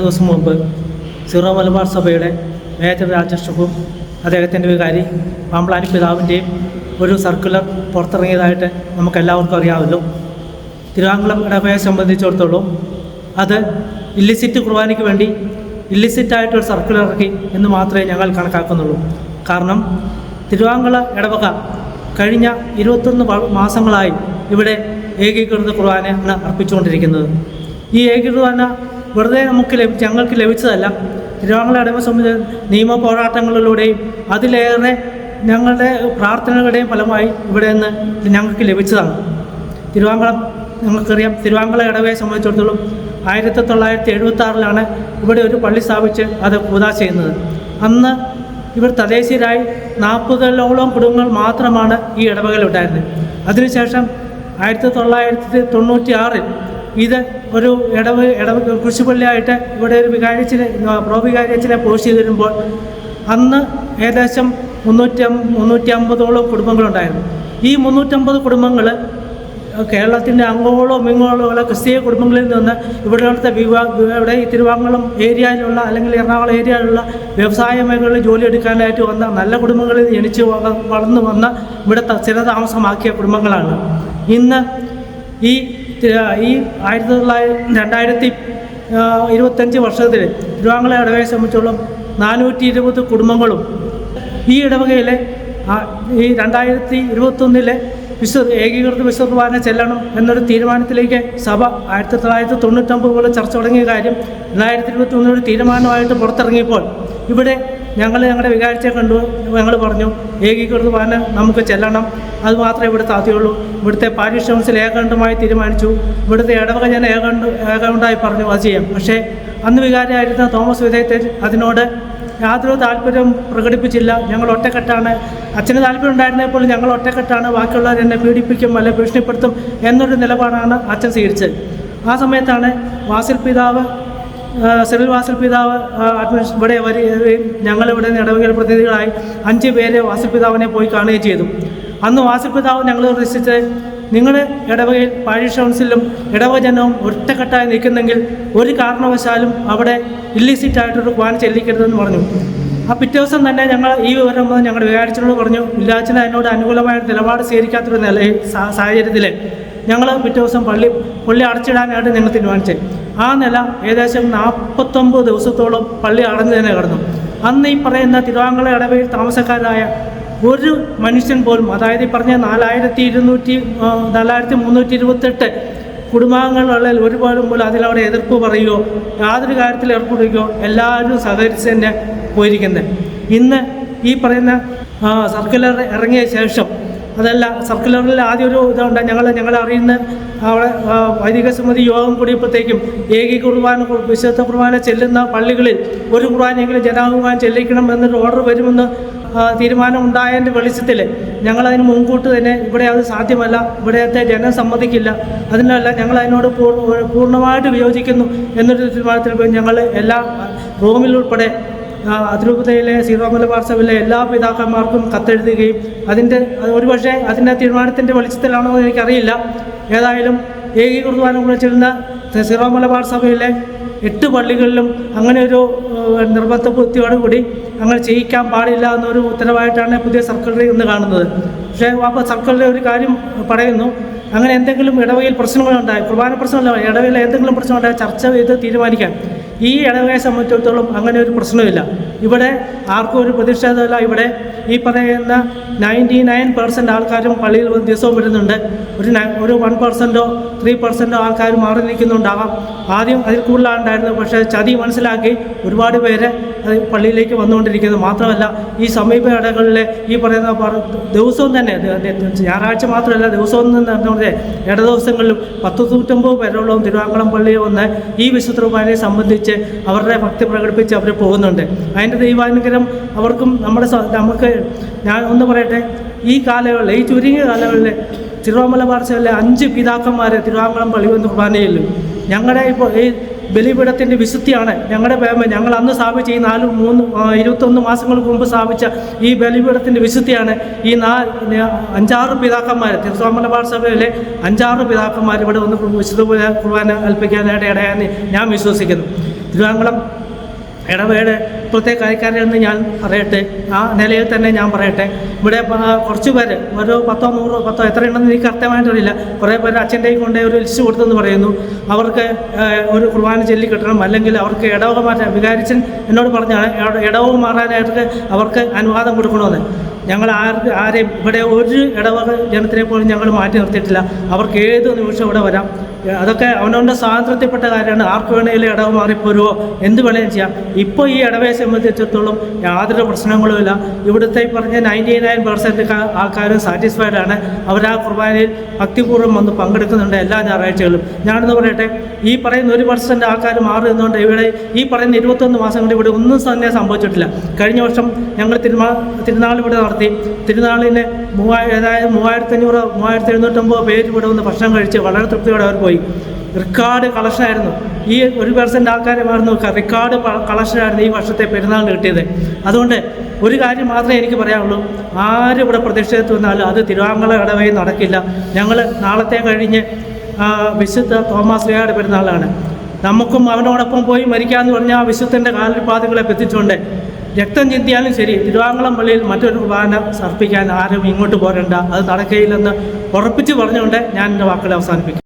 ദിവസം മുമ്പ് സീറോ മലബാർ സഭയുടെ മേജർ രാജർഷവും അദ്ദേഹത്തിൻ്റെ വികാരി പാമ്പ്ളാനി പിതാവിൻ്റെയും ഒരു സർക്കുലർ പുറത്തിറങ്ങിയതായിട്ട് നമുക്കെല്ലാവർക്കും അറിയാമല്ലോ. തിരുവാങ്കുളം ഇടവകയെ സംബന്ധിച്ചിടത്തോളം അത് ഇല്ലിസിറ്റ് കുർബാനയ്ക്ക് വേണ്ടി ഇല്ലിസിറ്റായിട്ടൊരു സർക്കുലർ ഇറക്കി എന്ന് മാത്രമേ ഞങ്ങൾ കണക്കാക്കുന്നുള്ളൂ. കാരണം തിരുവാങ്കുള ഇടവക കഴിഞ്ഞ 21 മാസങ്ങളായി ഇവിടെ ഏകീകൃത കുർബാനയാണ് അർപ്പിച്ചുകൊണ്ടിരിക്കുന്നത്. ഈ ഏകീകൃത കുർബാന വെറുതെ ഞങ്ങൾക്ക് ലഭിച്ചതല്ല. തിരുവാങ്കുള ഇടവക സംബന്ധിച്ച് നിയമ പോരാട്ടങ്ങളിലൂടെയും അതിലേറെ ഞങ്ങളുടെ പ്രാർത്ഥനകളുടെയും ഫലമായി ഇവിടെ നിന്ന് ഞങ്ങൾക്ക് ലഭിച്ചതാണ്. തിരുവാങ്കുളം ഞങ്ങൾക്കറിയാം. തിരുവാങ്കുള ഇടവകയെ സംബന്ധിച്ചിടത്തോളം 1976 ഇവിടെ ഒരു പള്ളി സ്ഥാപിച്ച് അത് കൂദാശ ചെയ്യുന്നത്. അന്ന് ഇവർ തദ്ദേശീയരായി 40ഓളം കുടുംബങ്ങൾ മാത്രമാണ് ഈ ഇടവകയിലുണ്ടായിരുന്നത്. അതിനുശേഷം 1996 ഇത് ഒരു ഇടവക കുരിശുപള്ളിയായിട്ട് ഇവിടെ ഒരു പ്രോവികാരിയച്ഛനെ പോസ്റ്റ് ചെയ്ത് വരുമ്പോൾ അന്ന് ഏകദേശം 350ഓളം കുടുംബങ്ങളുണ്ടായിരുന്നു. ഈ 350 കുടുംബങ്ങൾ കേരളത്തിൻ്റെ അങ്ങോളം ഇങ്ങോളം ഉള്ള ക്രിസ്തീയ കുടുംബങ്ങളിൽ നിന്ന് ഇവിടുത്തെ ഇവിടെ ഈ തിരുവാങ്കുളം ഏരിയയിലുള്ള അല്ലെങ്കിൽ എറണാകുളം ഏരിയയിലുള്ള വ്യവസായ മേഖലകളിൽ ജോലി എടുക്കാനായിട്ട് വന്ന നല്ല കുടുംബങ്ങളിൽ ജനിച്ച് വളർന്നു വന്ന ഇവിടെ സ്ഥിരതാമസമാക്കിയ കുടുംബങ്ങളാണ്. ഇന്ന് ഈ 2025 വർഷത്തിൽ തിരുവാങ്കുളം ഇടവകയെ സംബന്ധിച്ചോളം 420 കുടുംബങ്ങളും ഈ ഇടവകയിലെ ഈ 2021 ഏകീകൃത വിശുദ്ധ കുർബാന ചെല്ലണം എന്നൊരു തീരുമാനത്തിലേക്ക് സഭ 1999 ചർച്ച തുടങ്ങിയ കാര്യം 2021 തീരുമാനമായിട്ട് പുറത്തിറങ്ങിയപ്പോൾ ഇവിടെ ഞങ്ങളുടെ വികാരിച്ചെ കണ്ടു. ഞങ്ങൾ പറഞ്ഞു ഏകീകൃത കുർബാന നമുക്ക് ചെല്ലണം, അത് മാത്രമേ ഇവിടെ സാധ്യമുള്ളൂ. ഇവിടുത്തെ പാരിഷ് കൗൺസിൽ ഏകാണ്ടമായി തീരുമാനിച്ചു. ഇവിടുത്തെ ഇടവക ജന ഏകാണ്ടായി പറഞ്ഞു അത് ചെയ്യാം. പക്ഷേ അന്ന് വികാരിയായിരുന്ന തോമസ് വിധേയത്തിൽ അതിനോട് യാതൊരു താല്പര്യം പ്രകടിപ്പിച്ചില്ല. ഞങ്ങൾ ഒറ്റക്കെട്ടാണ്, അച്ഛന് താല്പര്യം ഉണ്ടായിരുന്നപ്പോൾ ഞങ്ങൾ ഒറ്റക്കെട്ടാണ്, ബാക്കിയുള്ളവർ എന്നെ പീഡിപ്പിക്കും അല്ലെ ഭീഷണിപ്പെടുത്തും എന്നൊരു നിലപാടാണ് അച്ഛൻ സ്വീകരിച്ചത്. ആ സമയത്താണ് സിറിൽ വാസിൽ പിതാവ് ഇവിടെ വരികയും ഞങ്ങളിവിടെ ഇടവകയുടെ പ്രതിനിധികളായി 5 പേരെ വാസിൽ പിതാവിനെ പോയി കാണുകയും ചെയ്തു. അന്ന് വാസിൽ പിതാവ് ഞങ്ങൾ നിർദ്ദേശിച്ച് നിങ്ങളുടെ ഇടവകയിൽ പാരിഷ് കൗൺസിലും ഇടവക ജനവും ഒറ്റക്കെട്ടായി നിൽക്കുന്നെങ്കിൽ ഒരു കാരണവശാലും അവിടെ ഇല്ലിസിറ്റായിട്ടൊരു കുർബാന ചെല്ലിക്കരുതെന്ന് പറഞ്ഞു. ആ പിറ്റേ ദിവസം തന്നെ ഞങ്ങൾ ഈ വിവരം ഞങ്ങളുടെ വികാരിച്ചോട് പറഞ്ഞു. വില്ലാച്ചന് അതിനോട് അനുകൂലമായ നിലപാട് സ്വീകരിക്കാത്തൊരു സാഹചര്യത്തിൽ ഞങ്ങൾ പിറ്റേ ദിവസം പള്ളി അടച്ചിടാനായിട്ട് ഞങ്ങൾ തീരുമാനിച്ചത്. ആ നില ഏകദേശം 49 ദിവസത്തോളം പള്ളി അടഞ്ഞു തന്നെ കിടന്നു. അന്ന് ഈ പറയുന്ന തിരുവാങ്കുളം ഇടവകയിൽ താമസക്കാരായ ഒരു മനുഷ്യൻ പോലും, അതായത് ഈ പറഞ്ഞ 4328 കുടുംബാംഗങ്ങളുള്ള ഒരുപാടും പോലും അതിലവിടെ എതിർപ്പ് പറയുകയോ യാതൊരു കാര്യത്തിൽ ഏർപ്പെടുകയോ എല്ലാവരും സഹകരിച്ച് തന്നെ പോയിരിക്കുന്നത്. ഇന്ന് ഈ പറയുന്ന സർക്കുലർ ഇറങ്ങിയ ശേഷം അതല്ല, സർക്കുലറിൽ ആദ്യം ഒരു ഇതുണ്ട്. ഞങ്ങൾ അറിയുന്ന അവിടെ വൈദിക സമിതി യോഗം കൂടിയപ്പോഴത്തേക്കും ഏകീകൃത വിശുദ്ധ കുർബാന ചെല്ലുന്ന പള്ളികളിൽ ഒരു കുർബാനയെങ്കിലും ജനാകുർബാന ചെല്ലിക്കണം എന്നൊരു ഓർഡർ വരുമെന്ന് തീരുമാനം ഉണ്ടായതിൻ്റെ വെളിച്ചത്തിൽ ഞങ്ങളതിന് മുൻകൂട്ട് തന്നെ ഇവിടെ അത് സാധ്യമല്ല, ഇവിടത്തെ ജനം സമ്മതിക്കില്ല, അതിനല്ല ഞങ്ങൾ അതിനോട് പൂർണ്ണമായിട്ട് വിയോജിക്കുന്നു എന്നൊരു തീരുമാനത്തിൽ പോയി ഞങ്ങൾ എല്ലാ റോമിലുൾപ്പെടെ അതിരൂപതയിലെ സീറോ മലബാർ സഭയിലെ എല്ലാ പിതാക്കന്മാർക്കും കത്തെഴുതുകയും ഒരുപക്ഷെ അതിൻ്റെ തീരുമാനത്തിൻ്റെ വെളിച്ചത്തിലാണോ എന്ന് എനിക്കറിയില്ല. ഏതായാലും ഏകീകൃത കുർബാന ചെല്ലുന്ന സീറോ മലബാർ സഭയിലെ 8 പള്ളികളിലും അങ്ങനെ ഒരു നിർബന്ധ ബുദ്ധിയോടുകൂടി അങ്ങനെ ചെയ്യിക്കാൻ പാടില്ല എന്നൊരു ഉത്തരവായിട്ടാണ് പുതിയ സർക്കുലറിൽ ഇന്ന് കാണുന്നത്. പക്ഷേ അപ്പോൾ സർക്കുലറിൽ ഒരു കാര്യം പറയുന്നു, അങ്ങനെ എന്തെങ്കിലും ഇടവകയിൽ പ്രശ്നങ്ങളുണ്ടായി, കുർബാന പ്രശ്നമല്ല, ഇടവകയിൽ എന്തെങ്കിലും പ്രശ്നമുണ്ടായി ചർച്ച ചെയ്ത് തീരുമാനിക്കാൻ. ഈ ഇടവകയെ സംബന്ധിച്ചിടത്തോളം അങ്ങനെ ഒരു പ്രശ്നമില്ല. ഇവിടെ ആർക്കും ഒരു പ്രതിഷേധമില്ല. ഇവിടെ ഈ പറയുന്ന 99% ആൾക്കാരും പള്ളിയിൽ ദിവസവും വരുന്നുണ്ട്. ഒരു 1%ഓ 3%ഓ ആൾക്കാർ മാറി നിൽക്കുന്നുണ്ടാകാം. ആദ്യം അതിൽ കൂടുതലാണ്ടായിരുന്നു. പക്ഷേ ചതി മനസ്സിലാക്കി ഒരുപാട് പേര് പള്ളിയിലേക്ക് വന്നുകൊണ്ടിരിക്കുന്നത് മാത്രമല്ല, ഈ സമീപ ഇടങ്ങളിൽ ഈ പറയുന്ന ദിവസവും തന്നെ ഞായറാഴ്ച മാത്രമല്ല ദിവസവും തന്നെ ഇട ദിവസങ്ങളിലും 100-150 പേരോളം തിരുവാങ്കുളം പള്ളിയിൽ വന്ന് ഈ വിശുദ്ധ കുർബാനയെ സംബന്ധിച്ച് അവരുടെ ഭക്തി പ്രകടിപ്പിച്ച് അവർ പോകുന്നുണ്ട്. അതിൻ്റെ ദൈവാനുഗ്രഹം അവർക്കും നമുക്ക് ഞാൻ ഒന്ന് പറയട്ടെ, ഈ ചുരുങ്ങിയ കാലങ്ങളിൽ സീറോ മലബാർ സഭയിലെ 5 പിതാക്കന്മാർ തിരുവാങ്കുളം പള്ളി വന്ന് കുർബാനയിലും ഞങ്ങളുടെ ഇപ്പോൾ ഈ ബലിപീഠത്തിൻ്റെ വിശുദ്ധിയാണ് ഞങ്ങൾ അന്ന് സ്ഥാപിച്ച ഈ 21 മാസങ്ങൾക്ക് മുമ്പ് സ്ഥാപിച്ച ഈ ബലിപീഠത്തിൻ്റെ വിശുദ്ധിയാണ് ഈ 5-6 പിതാക്കന്മാർ സീറോ മലബാർ സഭയിലെ 5-6 പിതാക്കന്മാർ ഇവിടെ ഒന്ന് വിശുദ്ധ കുർബാന കൽപ്പിക്കാനായിട്ട് ഇടയാന്ന് ഞാൻ വിശ്വസിക്കുന്നു. തിരുവാങ്കുളം ഇടവേട് ഇപ്പോഴത്തെ കളിക്കാരെന്ന് ഞാൻ പറയട്ടെ, ആ നിലയിൽ തന്നെ ഞാൻ പറയട്ടെ. ഇവിടെ കുറച്ച് പേര് ഒരു 10 100 എത്രയുണ്ടെന്ന് എനിക്ക് കൃത്യമായിട്ടറിയില്ല. കുറേ പേര് അച്ഛൻ്റെയും കൊണ്ട് ഒരു ലിസ്റ്റ് കൊടുത്തെന്ന് പറയുന്നു. അവർക്ക് ഒരു കുർബാന ചൊല്ലി കിട്ടണം, അല്ലെങ്കിൽ അവർക്ക് ഇടവക മാറ്റാൻ വികാരിച്ചൻ എന്നോട് പറഞ്ഞാണ് ഇടവക മാറാനായിട്ട് അവർക്ക് അനുവാദം കൊടുക്കണമെന്ന്. ഞങ്ങൾ ആരെയും ഇവിടെ ഒരു ഇടവക ജനത്തിനെ പോലും ഞങ്ങൾ മാറ്റി നിർത്തിയിട്ടില്ല. അവർക്ക് ഏത് നിമിഷം ഇവിടെ വരാം. അതൊക്കെ അവനവൻ്റെ സ്വാതന്ത്ര്യത്തിൽപ്പെട്ട കാര്യമാണ്. ആർക്ക് വേണമെങ്കിലും ഇടവ് മാറിപ്പോരുവോ, എന്ത് വേണമെങ്കിലും ചെയ്യാം. ഇപ്പോൾ ഈ ഇടവയെ സംബന്ധിച്ചിടത്തോളം യാതൊരു പ്രശ്നങ്ങളുമില്ല. ഇവിടുത്തെ പറഞ്ഞ 99% ആൾക്കാരും സാറ്റിസ്ഫൈഡ് ആണ്. അവർ ആ കുർബാനയിൽ ഭക്തിപൂർവ്വം വന്ന് പങ്കെടുക്കുന്നുണ്ട് എല്ലാ ഞായറാഴ്ചകളും. ഞാനെന്ന് പറയട്ടെ, ഈ പറയുന്ന 1% ആൾക്കാർ മാറി നിന്നുകൊണ്ട് ഇവിടെ ഈ പറയുന്ന 21 മാസം കൊണ്ട് ഇവിടെ ഒന്നും തന്നെ സംഭവിച്ചിട്ടില്ല. കഴിഞ്ഞ വർഷം ഞങ്ങൾ തിരുനാൾ ഇവിടെ നടത്തി. തിരുനാളിന് 3500 3750 പേര് ഇവിടെ വന്ന് ഭക്ഷണം കഴിച്ച് വളരെ തൃപ്തിയോടെ അവർ പോയി. റെക്കോർഡ് കളക്ഷനായിരുന്നു. ഈ 1% ആൾക്കാരുമായിരുന്നു റെക്കോർഡ് കളക്ഷനായിരുന്നു ഈ വർഷത്തെ പെരുന്നാളിന് കിട്ടിയത്. അതുകൊണ്ട് ഒരു കാര്യം മാത്രമേ എനിക്ക് പറയാനുള്ളൂ, ആരും ഇവിടെ പ്രതിഷേധത്ത് വന്നാലും അത് തിരുവാങ്കുളം ഇടവയിൽ നടക്കില്ല. ഞങ്ങൾ നാളത്തെ കഴിഞ്ഞ് വിശുദ്ധ തോമസ് ലീഹായുടെ പെരുന്നാളാണ്. നമുക്കും അവനോടൊപ്പം പോയി മരിക്കാമെന്ന് പറഞ്ഞാൽ ആ വിശുദ്ധൻ്റെ കാൽപാദങ്ങളെ എത്തിച്ചുകൊണ്ട് രക്തം ചിന്തിയാലും ശരി തിരുവാങ്കുളം പള്ളിയിൽ മറ്റൊരു കുർബാന സമർപ്പിക്കാൻ ആരും ഇങ്ങോട്ട് പോരണ്ട, അത് നടക്കുകയില്ലെന്ന് ഉറപ്പിച്ച് പറഞ്ഞുകൊണ്ട് ഞാൻ എൻ്റെ വാക്കുകൾ അവസാനിപ്പിക്കും.